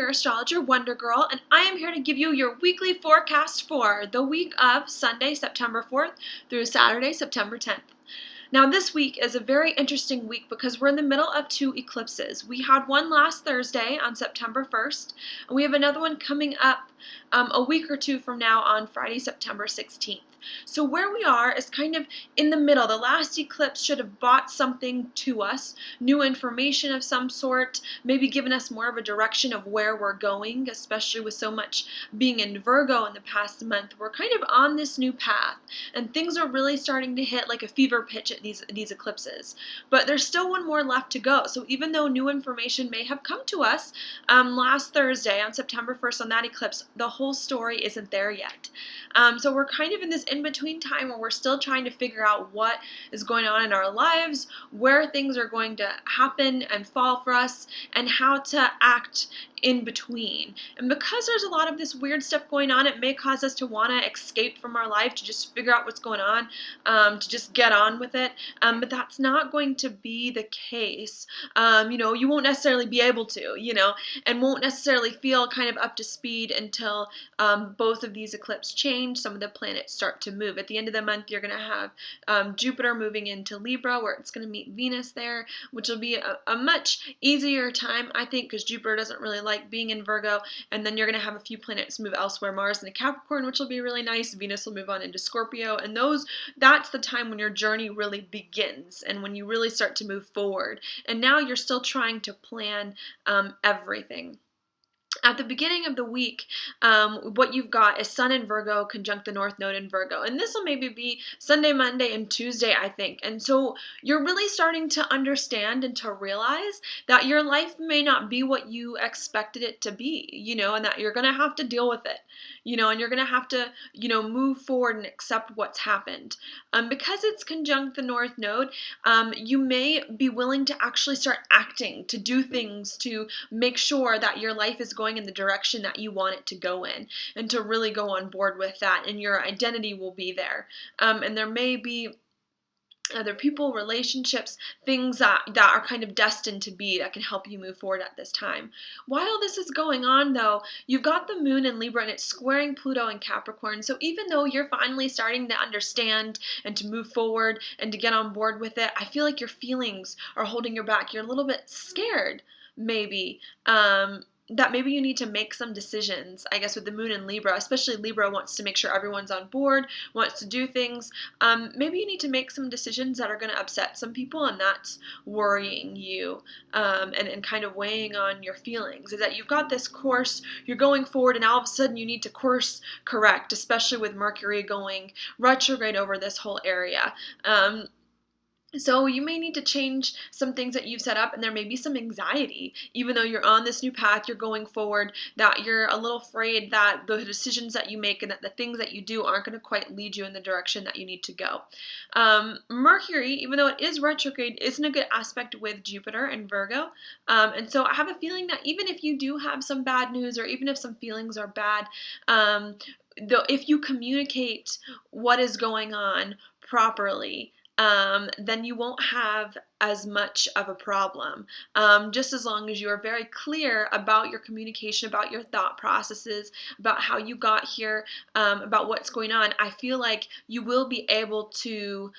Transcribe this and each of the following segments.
your astrologer, Wonder Girl, and I am here to give you your weekly forecast for the week of Sunday, September 4th through Saturday, September 10th. Now, this week is a very interesting week because we're in the middle of two eclipses. We had one last Thursday on September 1st, and we have another one coming up a week or two from now on Friday, September 16th. So where we are is kind of in the middle. The last eclipse should have brought something to us, new information of some sort, maybe given us more of a direction of where we're going, especially with so much being in Virgo in the past month. We're kind of on this new path, and things are really starting to hit like a fever pitch at these eclipses. But there's still one more left to go. So even though new information may have come to us last Thursday on September 1st on that eclipse, the whole story isn't there yet. So we're kind of in this in-between time where we're still trying to figure out what is going on in our lives, where things are going to happen and fall for us, and how to act in between. And because there's a lot of this weird stuff going on, it may cause us to want to escape from our life, to just figure out what's going on, to just get on with it. But that's not going to be the case. You won't necessarily be able to, and won't necessarily feel kind of up to speed until both of these eclipses change. Some of the planets start to move. At the end of the month, you're going to have Jupiter moving into Libra, where it's going to meet Venus there, which will be a much easier time, I think, because Jupiter doesn't really like being in Virgo. And then you're going to have a few planets move elsewhere. Mars into Capricorn, which will be really nice. Venus will move on into Scorpio, and that's the time when your journey really begins and when you really start to move forward. And now you're still trying to plan everything. At the beginning of the week, what you've got is Sun in Virgo conjunct the North Node in Virgo. And this will maybe be Sunday, Monday, and Tuesday, I think. And so you're really starting to understand and to realize that your life may not be what you expected it to be, and that you're going to have to deal with it, and you're going to have to, move forward and accept what's happened. Because it's conjunct the North Node, you may be willing to actually start acting, to do things, to make sure that your life is going in the direction that you want it to go in, and to really go on board with that, and your identity will be there. And there may be other people, relationships, things that are kind of destined to be that can help you move forward at this time. While this is going on, though, you've got the moon in Libra and it's squaring Pluto in Capricorn. So even though you're finally starting to understand and to move forward and to get on board with it, I feel like your feelings are holding you back. You're a little bit scared, maybe, that maybe you need to make some decisions, I guess, with the moon in Libra. Especially Libra wants to make sure everyone's on board, wants to do things. Maybe you need to make some decisions that are going to upset some people, and that's worrying you, and kind of weighing on your feelings. Is that you've got this course, you're going forward, and all of a sudden you need to course correct, especially with Mercury going retrograde over this whole area. So you may need to change some things that you've set up, and there may be some anxiety, even though you're on this new path, you're going forward, that you're a little afraid that the decisions that you make and that the things that you do aren't going to quite lead you in the direction that you need to go. Mercury, even though it is retrograde, isn't a good aspect with Jupiter and Virgo. And so I have a feeling that even if you do have some bad news, or even if some feelings are bad, if you communicate what is going on properly, then you won't have as much of a problem. Just as long as you are very clear about your communication, about your thought processes, about how you got here, about what's going on, I feel like you will be able to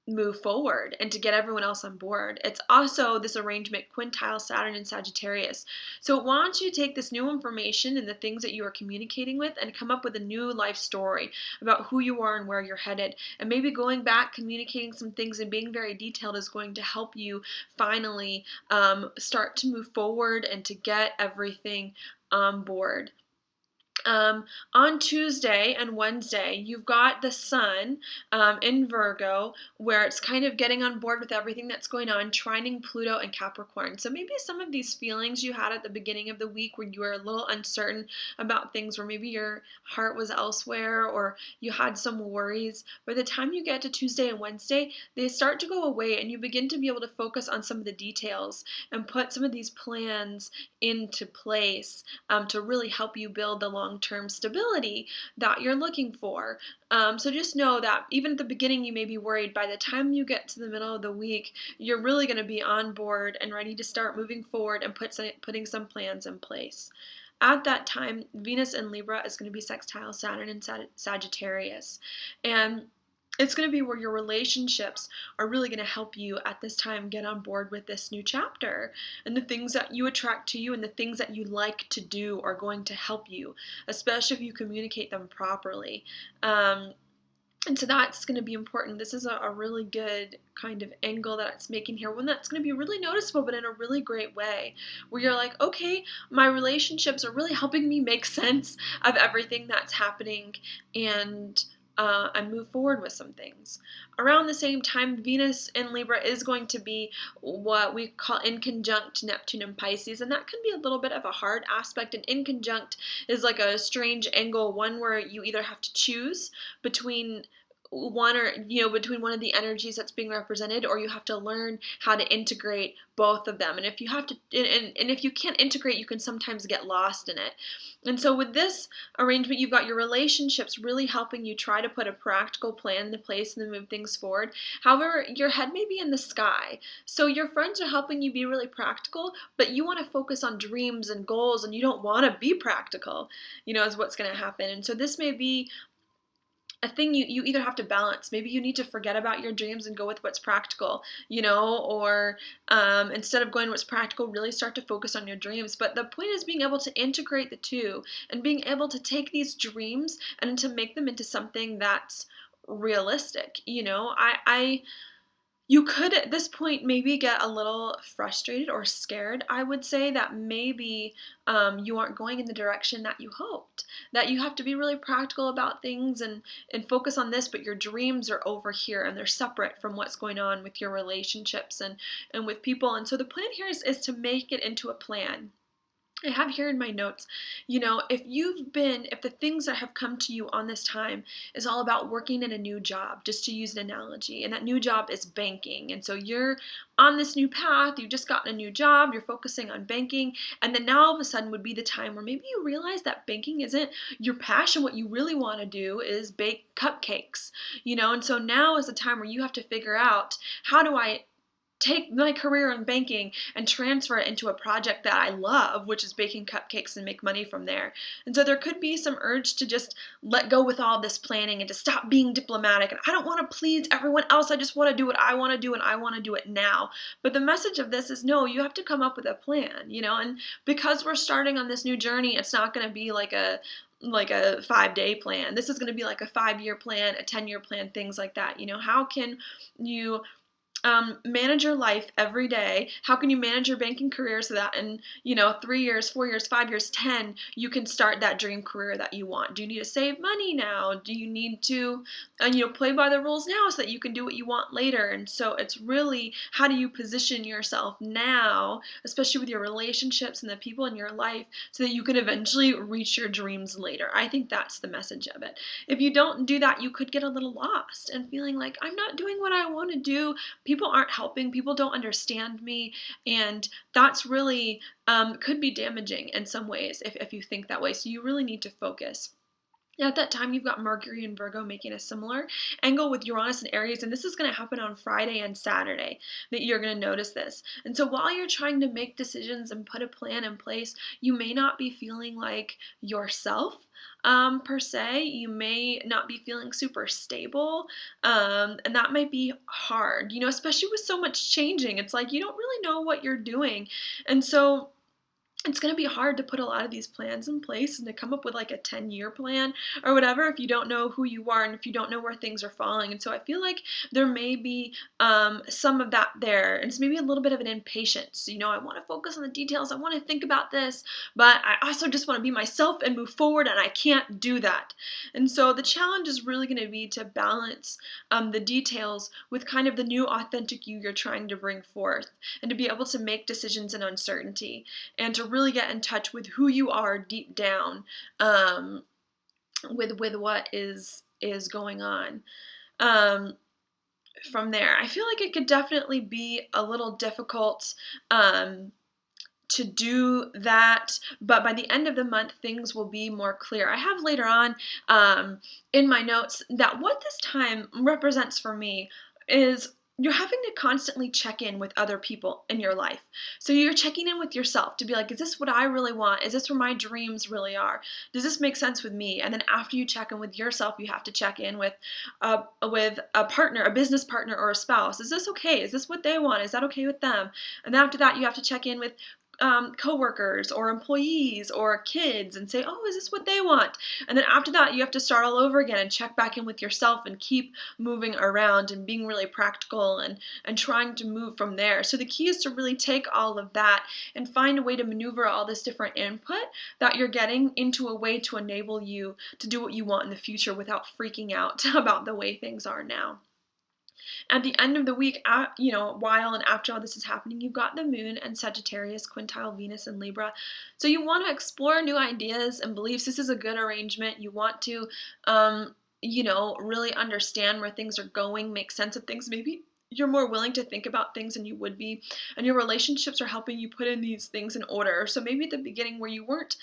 move forward and to get everyone else on board. It's also this arrangement quintile Saturn and Sagittarius. So it wants you to take this new information and the things that you are communicating with and come up with a new life story about who you are and where you're headed. And maybe going back, communicating some things and being very detailed is going to help you finally start to move forward and to get everything on board. On Tuesday and Wednesday, you've got the Sun in Virgo, where it's kind of getting on board with everything that's going on, trining Pluto and Capricorn. So maybe some of these feelings you had at the beginning of the week where you were a little uncertain about things, where maybe your heart was elsewhere or you had some worries, by the time you get to Tuesday and Wednesday, they start to go away and you begin to be able to focus on some of the details and put some of these plans into place to really help you build the long long-term stability that you're looking for. So just know that even at the beginning you may be worried. By the time you get to the middle of the week, you're really going to be on board and ready to start moving forward and putting some plans in place. At that time, Venus in Libra is going to be sextile Saturn in Sagittarius. And it's going to be where your relationships are really going to help you at this time get on board with this new chapter. And the things that you attract to you and the things that you like to do are going to help you, especially if you communicate them properly. And so that's going to be important. This is a really good kind of angle that it's making here, one that's going to be really noticeable, but in a really great way, where you're like, okay, my relationships are really helping me make sense of everything that's happening, and move forward with some things. Around the same time, Venus in Libra is going to be what we call in conjunct Neptune and Pisces, and that can be a little bit of a hard aspect. And in conjunct is like a strange angle, one where you either have to choose between between one of the energies that's being represented, or you have to learn how to integrate both of them. And if you have to, and if you can't integrate, you can sometimes get lost in it. And so with this arrangement, you've got your relationships really helping you try to put a practical plan into place and then move things forward. However, your head may be in the sky. So your friends are helping you be really practical, but you want to focus on dreams and goals, and you don't want to be practical, is what's going to happen. And so this may be a thing you either have to balance. Maybe you need to forget about your dreams and go with what's practical, or instead of going what's practical, really start to focus on your dreams. But the point is being able to integrate the two and being able to take these dreams and to make them into something that's realistic. You could at this point maybe get a little frustrated or scared. I would say that maybe you aren't going in the direction that you hoped, that you have to be really practical about things and focus on this, but your dreams are over here and they're separate from what's going on with your relationships and with people. And so the plan here is to make it into a plan. I have here in my notes, if the things that have come to you on this time is all about working in a new job, just to use an analogy, and that new job is banking. And so you're on this new path, you've just gotten a new job, you're focusing on banking, and then now all of a sudden would be the time where maybe you realize that banking isn't your passion. What you really want to do is bake cupcakes, and so now is the time where you have to figure out, how do I take my career in banking and transfer it into a project that I love, which is baking cupcakes, and make money from there. And so there could be some urge to just let go with all this planning and to stop being diplomatic. And I don't want to please everyone else. I just want to do what I want to do, and I want to do it now. But the message of this is, no, you have to come up with a plan, and because we're starting on this new journey, it's not going to be like a 5-day plan. This is going to be like a 5-year plan, a 10-year plan, things like that. How can you manage your life every day? How can you manage your banking career so that in 3 years, 4 years, 5 years, 10, you can start that dream career that you want? Do you need to save money now? Do you need to play by the rules now so that you can do what you want later? And so it's really, how do you position yourself now, especially with your relationships and the people in your life, so that you can eventually reach your dreams later? I think that's the message of it. If you don't do that, you could get a little lost and feeling like, I'm not doing what I want to do. People aren't helping, people don't understand me, and that's really could be damaging in some ways if you think that way. So you really need to focus. At that time, you've got Mercury and Virgo making a similar angle with Uranus and Aries, and this is going to happen on Friday and Saturday that you're going to notice this. And so while you're trying to make decisions and put a plan in place, you may not be feeling like yourself. Per se, you may not be feeling super stable, and that might be hard, especially with so much changing. It's like you don't really know what you're doing, and so it's going to be hard to put a lot of these plans in place and to come up with like a 10-year plan or whatever if you don't know who you are and if you don't know where things are falling. And so I feel like there may be some of that there, and it's maybe a little bit of an impatience. I want to focus on the details, I want to think about this, but I also just want to be myself and move forward, and I can't do that. And so the challenge is really going to be to balance the details with kind of the new authentic you're trying to bring forth, and to be able to make decisions in uncertainty, and to really get in touch with who you are deep down, with what is going on. From there, I feel like it could definitely be a little difficult to do that, but by the end of the month, things will be more clear. I have later on in my notes that what this time represents for me is you're having to constantly check in with other people in your life. So you're checking in with yourself to be like, is this what I really want? Is this where my dreams really are? Does this make sense with me? And then after you check in with yourself, you have to check in with a partner, a business partner, or a spouse. Is this okay? Is this what they want? Is that okay with them? And then after that, you have to check in with coworkers or employees or kids and say, oh, is this what they want? And then after that, you have to start all over again and check back in with yourself and keep moving around and being really practical and trying to move from there. So the key is to really take all of that and find a way to maneuver all this different input that you're getting into a way to enable you to do what you want in the future without freaking out about the way things are now. At the end of the week, while and after all this is happening, you've got the moon and Sagittarius, quintile Venus and Libra. So you want to explore new ideas and beliefs. This is a good arrangement. You want to, really understand where things are going, make sense of things. Maybe you're more willing to think about things than you would be, and your relationships are helping you put in these things in order. So maybe at the beginning where you weren't,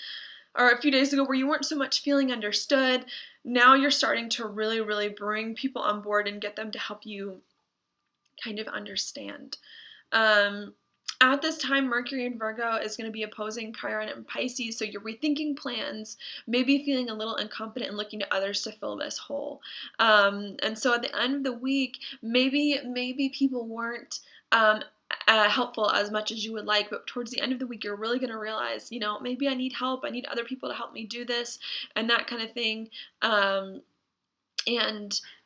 or a few days ago where you weren't so much feeling understood, now you're starting to really, really bring people on board and get them to help you kind of understand. At this time, Mercury in Virgo is going to be opposing Chiron and Pisces, so you're rethinking plans, maybe feeling a little incompetent and looking to others to fill this hole. And so at the end of the week, maybe people weren't helpful as much as you would like, but towards the end of the week, you're really going to realize, maybe I need help. I need other people to help me do this and that kind of thing.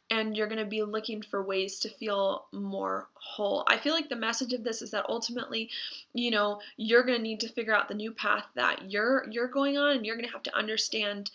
And you're going to be looking for ways to feel more whole. I feel like the message of this is that ultimately, you're going to need to figure out the new path that you're going on, and you're going to have to understand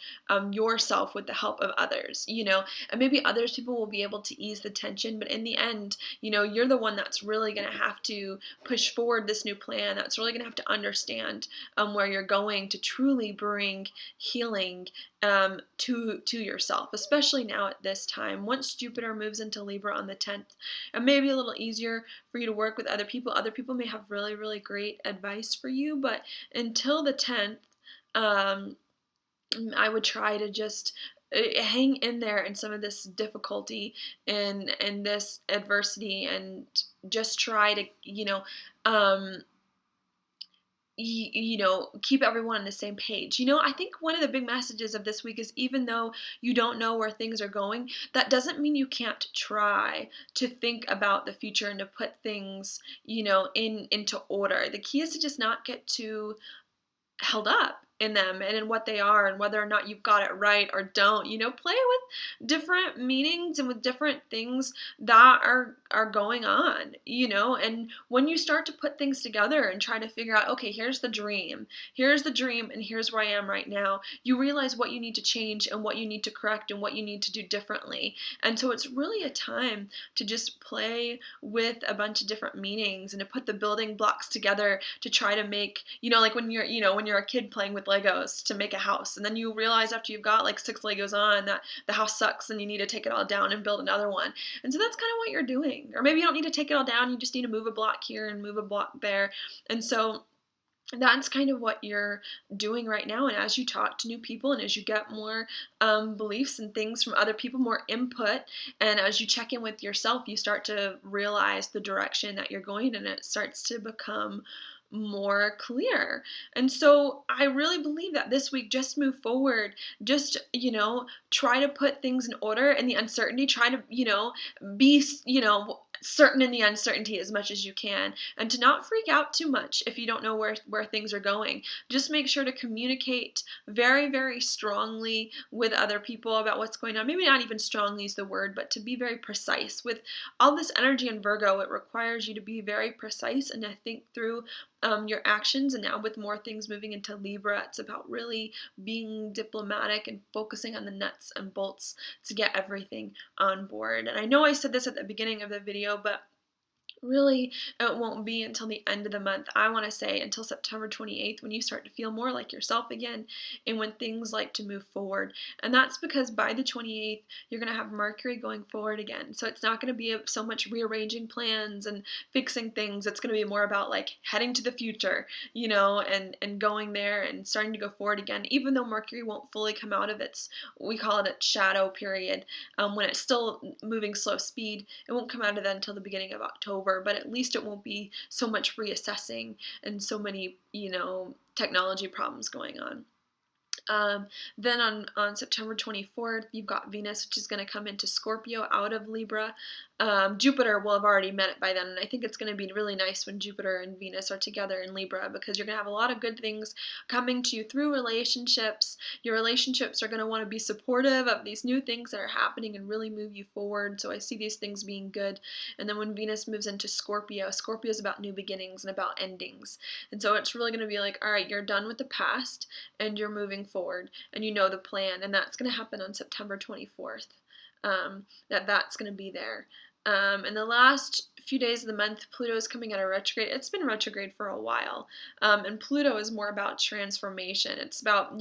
yourself with the help of others, and maybe others people will be able to ease the tension, but in the end, you're the one that's really going to have to push forward this new plan, that's really going to have to understand where you're going to truly bring healing to yourself, especially now at this time. Once Jupiter moves into Libra on the 10th, it may be a little easier for you to work with other people. Other people may have really, really great advice for you, but until the 10th, I would try to just hang in there in some of this difficulty and this adversity, and just try to, keep everyone on the same page. I think one of the big messages of this week is, even though you don't know where things are going, that doesn't mean you can't try to think about the future and to put things, into order. The key is to just not get too held up in them and in what they are and whether or not you've got it right or don't. Play with different meanings and with different things that are going on, and when you start to put things together and try to figure out, okay, here's the dream, and here's where I am right now, you realize what you need to change and what you need to correct and what you need to do differently. And so it's really a time to just play with a bunch of different meanings and to put the building blocks together to try to make, like when you're a kid playing with Legos to make a house, and then you realize after you've got like 6 Legos on that the house sucks and you need to take it all down and build another one. And so that's kind of what you're doing. Or maybe you don't need to take it all down, you just need to move a block here and move a block there. And so that's kind of what you're doing right now. And as you talk to new people and as you get more beliefs and things from other people, more input, and as you check in with yourself, you start to realize the direction that you're going, and it starts to become more clear. And so I really believe that this week, just move forward, just, try to put things in order, and the uncertainty, try to, be, certain in the uncertainty as much as you can, and to not freak out too much if you don't know where things are going. Just make sure to communicate very, very strongly with other people about what's going on. Maybe not even strongly is the word, but to be very precise. With all this energy in Virgo, it requires you to be very precise and to think through your actions. And now with more things moving into Libra, it's about really being diplomatic and focusing on the nuts and bolts to get everything on board. And I know I said this at the beginning of the video, but really, it won't be until the end of the month. I want to say until September 28th when you start to feel more like yourself again and when things like to move forward. And that's because by the 28th, you're going to have Mercury going forward again. So it's not going to be so much rearranging plans and fixing things. It's going to be more about like heading to the future, and going there and starting to go forward again. Even though Mercury won't fully come out of its, we call it a shadow period, when it's still moving slow speed, it won't come out of that until the beginning of October, but at least it won't be so much reassessing and so many, technology problems going on. Then on September 24th, you've got Venus, which is going to come into Scorpio out of Libra. Jupiter will have already met it by then, and I think it's going to be really nice when Jupiter and Venus are together in Libra because you're going to have a lot of good things coming to you through relationships. Your relationships are going to want to be supportive of these new things that are happening and really move you forward. So I see these things being good. And then when Venus moves into Scorpio, Scorpio is about new beginnings and about endings. And so it's really going to be like, all right, you're done with the past and you're moving forward and you know the plan, and that's going to happen on September 24th. That's going to be there. In the last few days of the month, Pluto is coming out of retrograde. It's been retrograde for a while, and Pluto is more about transformation. It's about,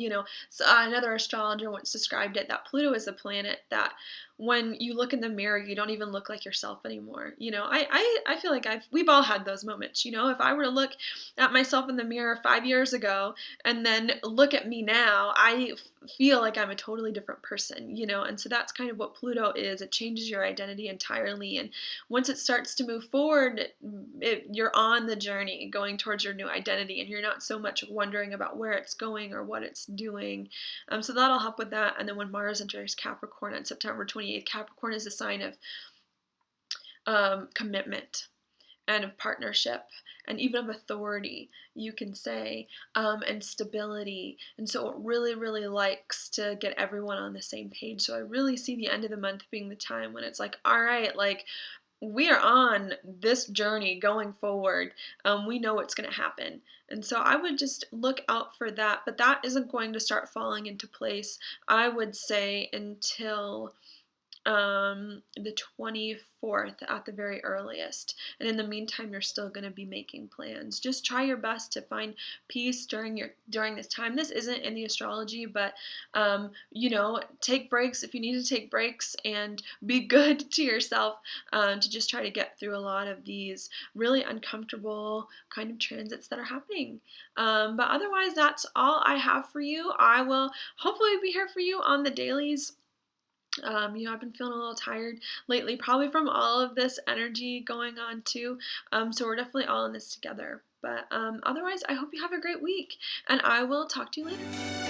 so another astrologer once described it, that Pluto is a planet that when you look in the mirror, you don't even look like yourself anymore. I feel like we've all had those moments. If I were to look at myself in the mirror 5 years ago and then look at me now, I feel like I'm a totally different person, and so that's kind of what Pluto is. It changes your identity entirely, and once it starts to move forward, you're on the journey going towards your new identity, and you're not so much wondering about where it's going or what it's doing. So that'll help with that. And then when Mars enters Capricorn on September 28th, Capricorn is a sign of commitment and of partnership and even of authority, you can say, and stability. And so it really, really likes to get everyone on the same page. So I really see the end of the month being the time when it's like, all right, like we are on this journey going forward. We know what's going to happen. And so I would just look out for that. But that isn't going to start falling into place, I would say, until the 24th at the very earliest. And in the meantime, you're still going to be making plans. Just try your best to find peace during this time. This isn't in the astrology, but take breaks if you need to take breaks, and be good to yourself, to just try to get through a lot of these really uncomfortable kind of transits that are happening. But otherwise, that's all I have for you. I will hopefully be here for you on the dailies. I've been feeling a little tired lately, probably from all of this energy going on too. So we're definitely all in this together. But otherwise, I hope you have a great week, and I will talk to you later.